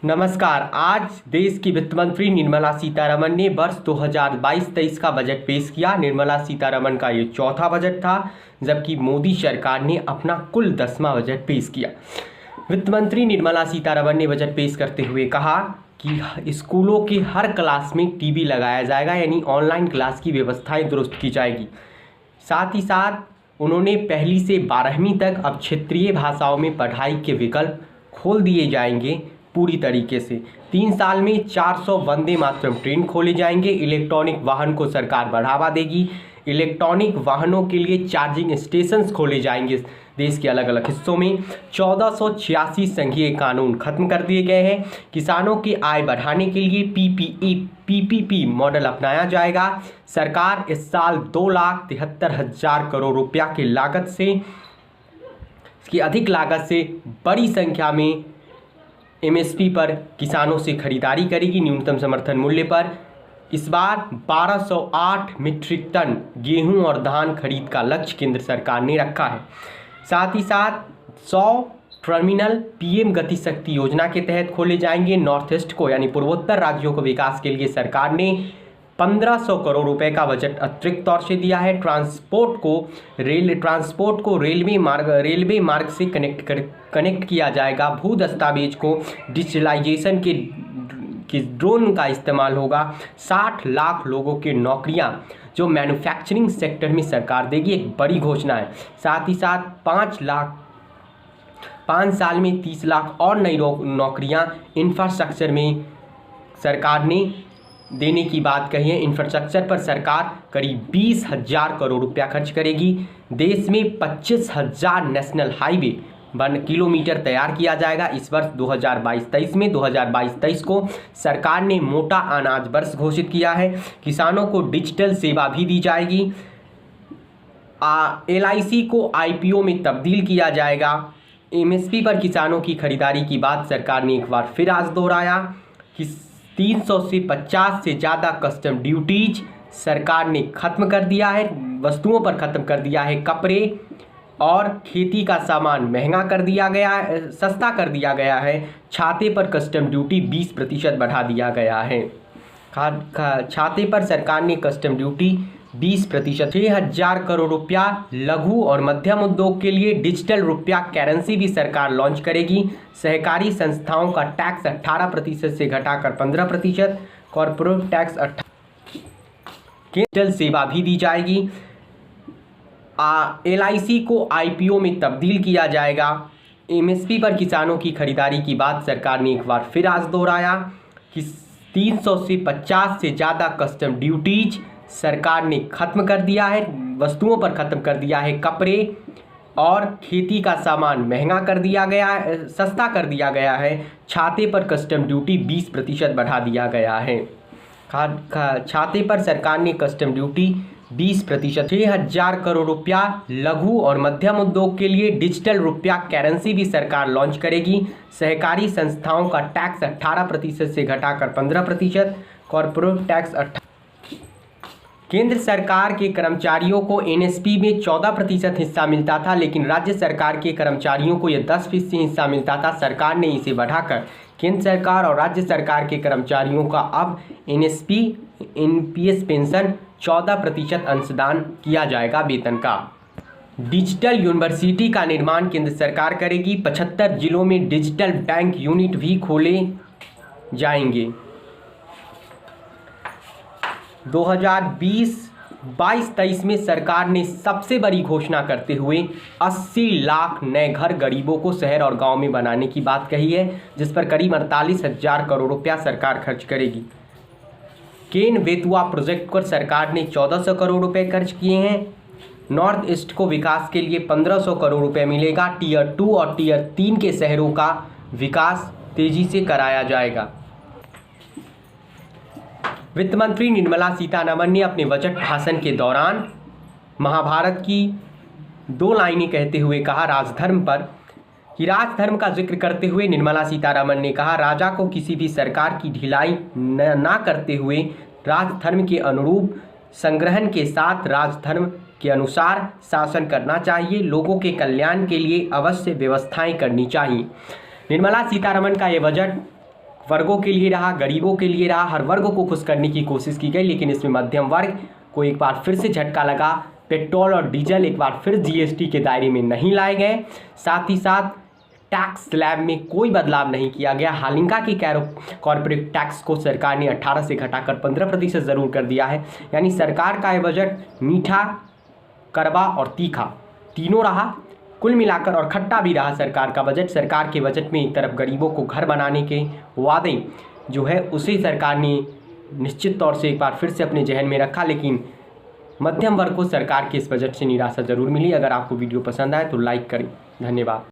नमस्कार। आज देश की वित्त मंत्री निर्मला सीतारमण ने वर्ष 2022-23 का बजट पेश किया। निर्मला सीतारमण का ये चौथा बजट था, जबकि मोदी सरकार ने अपना कुल 10वां बजट पेश किया। वित्त मंत्री निर्मला सीतारमण ने बजट पेश करते हुए कहा कि स्कूलों के हर क्लास में टीवी लगाया जाएगा, यानी ऑनलाइन क्लास की व्यवस्थाएं दुरुस्त की जाएगी। साथ ही साथ उन्होंने पहली से 12वीं तक अब क्षेत्रीय भाषाओं में पढ़ाई के विकल्प खोल दिए जाएंगे पूरी तरीके से। 3 साल में 400 वंदे मातरम ट्रेन खोले जाएंगे। इलेक्ट्रॉनिक वाहन को सरकार बढ़ावा देगी। इलेक्ट्रॉनिक वाहनों के लिए चार्जिंग स्टेशंस खोले जाएंगे देश के अलग अलग हिस्सों में। 1486 संघीय कानून खत्म कर दिए गए हैं। किसानों की आय बढ़ाने के लिए पीपीपी मॉडल अपनाया जाएगा। सरकार इस साल 2,73,000 करोड़ रुपया की लागत से, इसकी अधिक लागत से बड़ी संख्या में एमएसपी पर किसानों से खरीदारी करेगी। न्यूनतम समर्थन मूल्य पर इस बार 1208 मीट्रिक टन गेहूं और धान खरीद का लक्ष्य केंद्र सरकार ने रखा है। साथ ही साथ 100 टर्मिनल पीएम गति शक्ति योजना के तहत खोले जाएंगे। नॉर्थ ईस्ट को यानी पूर्वोत्तर राज्यों को विकास के लिए सरकार ने 1500 करोड़ रुपए का बजट अतिरिक्त तौर से दिया है। ट्रांसपोर्ट को रेलवे मार्ग से कनेक्ट किया जाएगा। भू दस्तावेज को डिजिटलाइजेशन के ड्रोन का इस्तेमाल होगा। 60 लाख लोगों की नौकरियां जो मैन्युफैक्चरिंग सेक्टर में सरकार देगी, एक बड़ी घोषणा है। साथ ही साथ 5 साल में 30 लाख और नई नौकरियां इंफ्रास्ट्रक्चर में सरकार ने देने की बात कही है। इंफ्रास्ट्रक्चर पर सरकार करीब 20,000 करोड़ रुपया खर्च करेगी। देश में 25,000 नेशनल हाईवे किलोमीटर तैयार किया जाएगा। इस वर्ष 2022-23 में 2022-23 को सरकार ने मोटा अनाज वर्ष घोषित किया है। किसानों को डिजिटल सेवा भी दी जाएगी। LIC को IPO में तब्दील किया जाएगा। MSP पर किसानों की खरीदारी की बात सरकार ने एक बार फिर आज दोहराया कि 300 से 50 से ज़्यादा कस्टम ड्यूटीज सरकार ने खत्म कर दिया है। वस्तुओं पर खत्म कर दिया है। कपड़े और खेती का सामान महंगा कर दिया गया है, सस्ता कर दिया गया है। छाते पर कस्टम ड्यूटी 20% बढ़ा दिया गया है। छाते पर सरकार ने कस्टम ड्यूटी 20%। 6,000 करोड़ रुपया लघु और मध्यम उद्योग के लिए डिजिटल रुपया करेंसी भी सरकार लॉन्च करेगी। सहकारी संस्थाओं का टैक्स 18% से घटाकर 15%, कॉर्पोरेट टैक्स 18%। डिजिटल सेवा भी दी जाएगी। LIC को IPO में तब्दील किया जाएगा। MSP पर किसानों की खरीदारी की बात सरकार ने एक बार फिर आज दोहराया कि 300 से 50 से ज़्यादा कस्टम ड्यूटीज सरकार ने खत्म कर दिया है। वस्तुओं पर खत्म कर दिया है। कपड़े और खेती का सामान महंगा कर दिया गया है, सस्ता कर दिया गया है। छाते पर कस्टम ड्यूटी 20% बढ़ा दिया गया है। छाते पर सरकार ने कस्टम ड्यूटी 20%। 6,000 करोड़ रुपया लघु और मध्यम उद्योग के लिए डिजिटल रुपया करेंसी भी सरकार लॉन्च करेगी। सहकारी संस्थाओं का टैक्स 18% से घटाकर 15%, कॉर्पोरेट टैक्स 18%। केंद्र सरकार के कर्मचारियों को NSP में 14% हिस्सा मिलता था, लेकिन राज्य सरकार के कर्मचारियों को यह 10% हिस्सा मिलता था। सरकार ने इसे बढ़ाकर केंद्र सरकार और राज्य सरकार के कर्मचारियों का अब NSP NPS पेंशन 14% अंशदान किया जाएगा वेतन का। डिजिटल यूनिवर्सिटी का निर्माण केंद्र सरकार करेगी। 75 जिलों में डिजिटल बैंक यूनिट भी खोले जाएंगे। 2022-23 में सरकार ने सबसे बड़ी घोषणा करते हुए 80 लाख नए घर गरीबों को शहर और गांव में बनाने की बात कही है, जिस पर करीब 48,000 करोड़ रुपया सरकार खर्च करेगी। केन बेतुआ प्रोजेक्ट पर सरकार ने 1400 करोड़ रुपए खर्च किए हैं। नॉर्थ ईस्ट को विकास के लिए 1500 करोड़ रुपए मिलेगा। टियर 2 और टियर 3 के शहरों का विकास तेजी से कराया जाएगा। वित्त मंत्री निर्मला सीतारमण ने अपने बजट भाषण के दौरान महाभारत की 2 लाइनें कहते हुए कहा राजधर्म पर कि राजधर्म का जिक्र करते हुए निर्मला सीतारमण ने कहा राजा को किसी भी सरकार की ढिलाई ना करते हुए राजधर्म के अनुरूप संग्रहण के साथ राजधर्म के अनुसार शासन करना चाहिए। लोगों के कल्याण के लिए अवश्य व्यवस्थाएं करनी चाहिए। निर्मला सीतारमण का ये बजट वर्गों के लिए रहा, गरीबों के लिए रहा, हर वर्ग को खुश करने की कोशिश की गई, लेकिन इसमें मध्यम वर्ग को एक बार फिर से झटका लगा। पेट्रोल और डीजल एक बार फिर जीएसटी के दायरे में नहीं लाए गए। साथ ही साथ टैक्स स्लैब में कोई बदलाव नहीं किया गया। हालांकि कॉर्पोरेट टैक्स को सरकार ने 18 से घटाकर 15% ज़रूर कर दिया है। यानी सरकार का यह बजट मीठा, कड़वा और तीखा तीनों रहा, कुल मिलाकर, और खट्टा भी रहा सरकार का बजट। सरकार के बजट में एक तरफ गरीबों को घर बनाने के वादे जो है उसे सरकार ने निश्चित तौर से एक बार फिर से अपने जहन में रखा, लेकिन मध्यम वर्ग को सरकार के इस बजट से निराशा जरूर मिली। अगर आपको वीडियो पसंद आए तो लाइक करें। धन्यवाद।